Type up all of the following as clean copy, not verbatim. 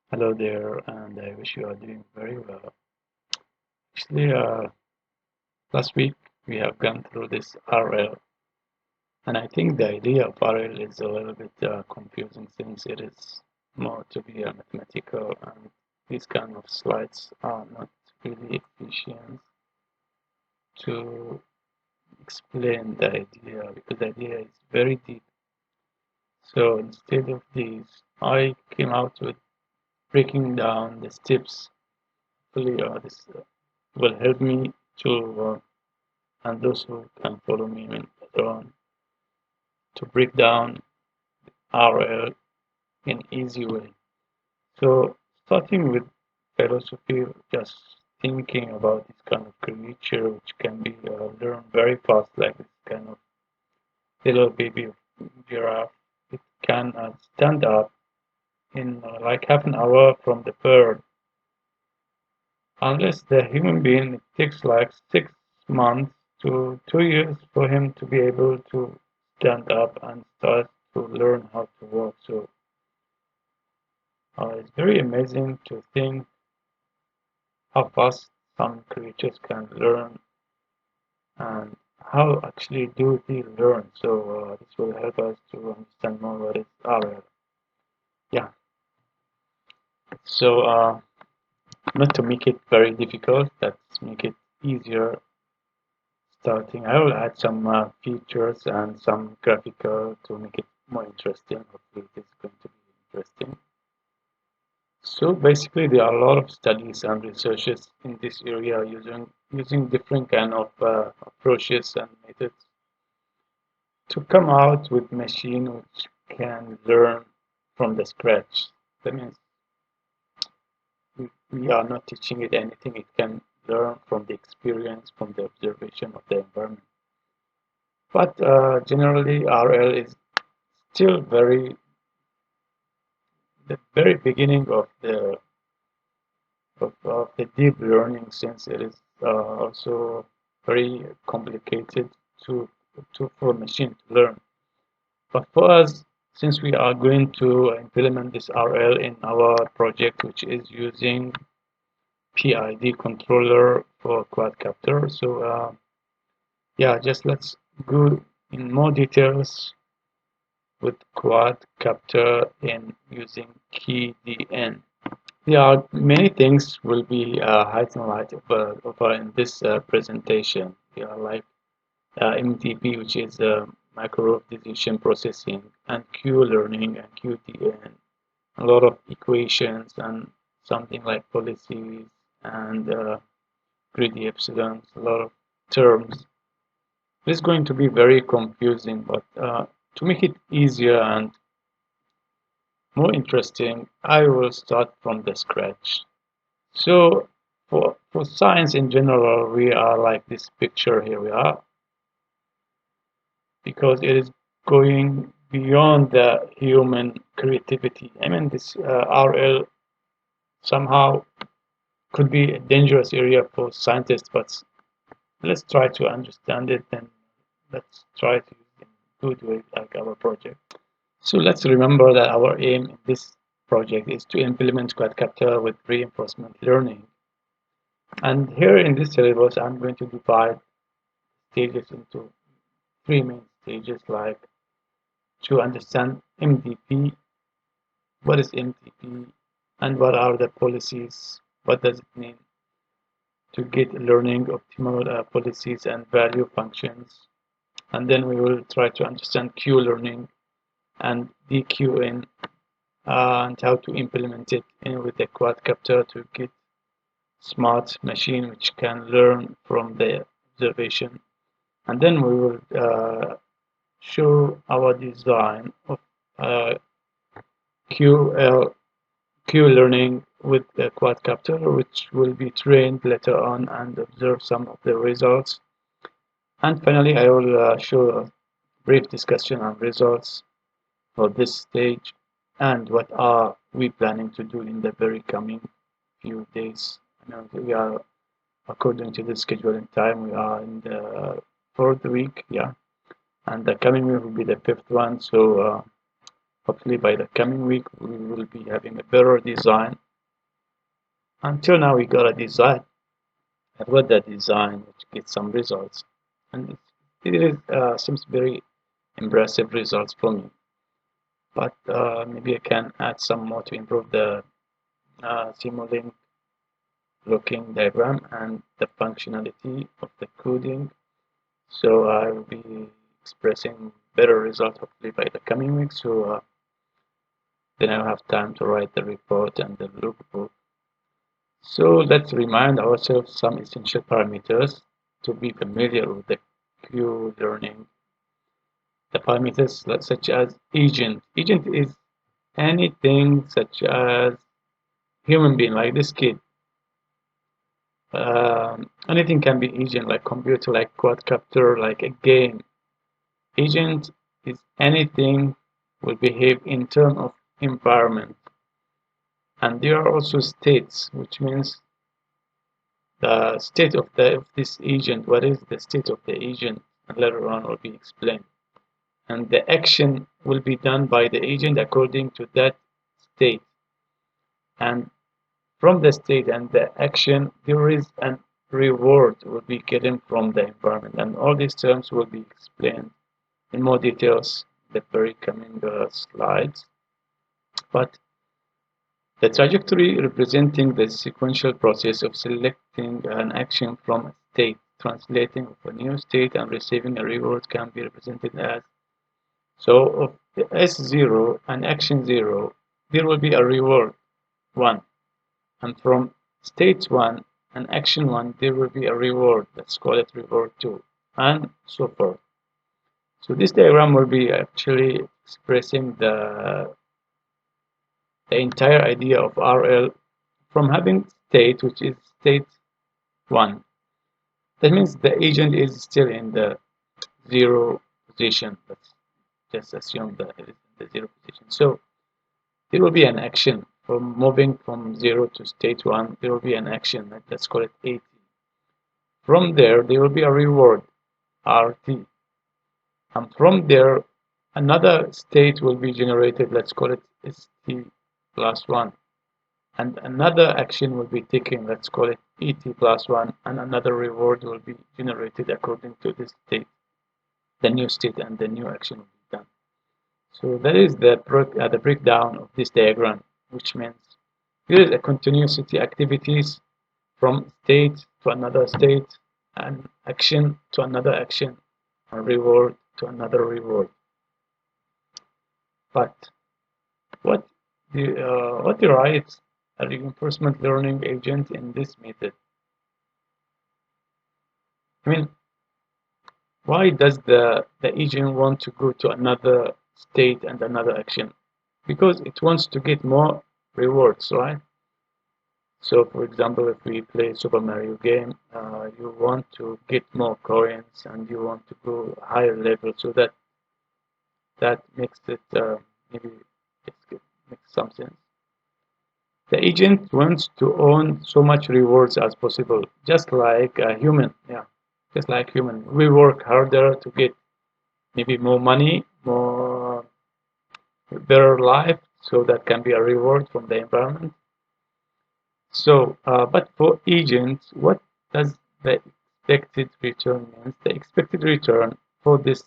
Hello there, and I wish you are doing very well. Actually, last week we have gone through this RL, and I think the idea of RL is a little bit confusing since it is more to be mathematical, and these kind of slides are not really efficient to explain the idea because the idea is very deep. So instead of these, I came out with breaking down the steps. Hopefully, this will help me to and those who can follow me later on to break down RL in easy way. So starting with philosophy, just thinking about this kind of creature which can be learned very fast, like this kind of little baby giraffe. It can stand up in like half an hour from the bird. Unless the human being, it takes like 6 months to 2 years for him to be able to stand up and start to learn how to walk. So it's very amazing to think how fast some creatures can learn and how actually do they learn. So this will help us to understand more what is RL. Yeah. So not to make it very difficult, let's make it easier starting. I will add some features and some graphical to make it more interesting. Hopefully, it is going to be interesting. So basically, there are a lot of studies and researches in this area using different kind of approaches and methods to come out with machine which can learn from the scratch. That means we are not teaching it anything; it can learn from the experience, from the observation of the environment. But generally, RL is still the very beginning of the deep learning since it is also very complicated to for a machine to learn. But for us, since we are going to implement this RL in our project, which is using PID controller for quadcopter, so yeah, just let's go in more details with quadcopter in using KeyDN. There are many things will be highlighted over in this presentation. Yeah, like MDP, which is micro decision processing, and Q learning and QTN. A lot of equations and something like policies and greedy epsilons. A lot of terms. It's going to be very confusing, but to make it easier and more interesting, I will start from the scratch. So for science in general, we are like this picture here we are because it is going beyond the human creativity. I mean, this RL somehow could be a dangerous area for scientists, but let's try to understand it and let's try to do it like our project. So let's remember that our aim in this project is to implement quadcopter with reinforcement learning. And here in this syllabus, I'm going to divide stages into three main stages, like to understand MDP, what is MDP, and what are the policies, what does it mean to get learning optimal policies and value functions. And then we will try to understand Q learning and DQN and how to implement it in with the quadcopter to get smart machine which can learn from the observation. And then we will show our design of uh, QL Q learning with the quadcopter, which will be trained later on and observe some of the results. And finally, I will show a brief discussion on results for this stage and what are we planning to do in the very coming few days. We are according to the schedule and time. We are in the fourth week, yeah, and the coming week will be the fifth one. So Hopefully by the coming week we will be having a better design. Until now we got a design. I've got that design which gets some results, and seems very impressive results for me. But maybe I can add some more to improve the Simulink looking diagram and the functionality of the coding. So I will be expressing better results hopefully by the coming week. So then I'll have time to write the report and the lookbook. So let's remind ourselves some essential parameters to be familiar with the Q-learning. The parameters such as agent. Agent is anything such as human being, like this kid. Anything can be agent, like computer, like quadcopter, like a game. Agent is anything will behave in terms of environment. And there are also states, which means the state of this agent. What is the state of the agent? And later on will be explained. And the action will be done by the agent according to that state. And from the state and the action, there is a reward will be getting from the environment. And all these terms will be explained in more details in the very coming slides. But the trajectory representing the sequential process of selecting an action from a state, translating of a new state and receiving a reward can be represented as, so of the S0 and action 0, there will be a reward 1. And from state 1 and action 1, there will be a reward, let's call it reward 2, and so forth. So this diagram will be actually expressing the entire idea of RL from having state, which is state 1. That means the agent is still in the 0 position. Let's just assume that it is in the 0 position. So there will be an action from moving from 0 to state 1. There will be an action, let's call it AT. From there will be a reward, RT. And from there, another state will be generated, let's call it ST plus 1. And another action will be taken, let's call it ET plus 1, and another reward will be generated according to this state, the new state, and the new action will be done. So that is the breakdown of this diagram, which means there is a continuity activities from state to another state, and action to another action, and reward to another reward. But what derives a reinforcement learning agent in this method? I mean, why does the agent want to go to another state and another action? Because it wants to get more rewards, right? So for example, if we play Super Mario game, you want to get more coins and you want to go higher level, so that makes it maybe it makes some sense. The agent wants to earn so much rewards as possible, just like a human. Yeah, just like human. We work harder to get maybe more money, more better life, so that can be a reward from the environment. So, but for agents, what does the expected return mean? The expected return for this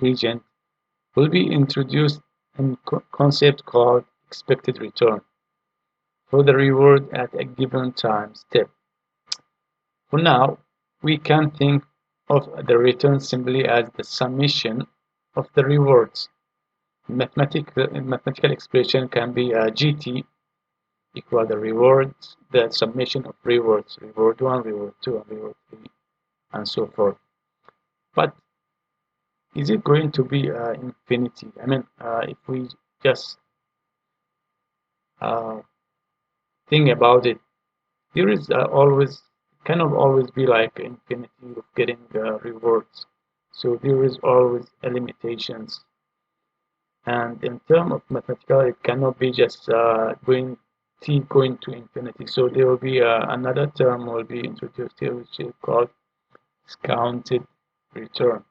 agent will be introduced in concept called expected return for the reward at a given time step. For now, we can think of the return simply as the summation of the rewards. Mathematical expression can be GT equal the rewards, the summation of rewards, reward 1, reward 2, and reward 3, and so forth. But is it going to be infinity? I mean, if we just think about it, there is always be like infinity of getting rewards. So there is always a limitations. And in terms of mathematical, it cannot be just going to infinity. So there will be another term will be introduced here, which is called discounted return.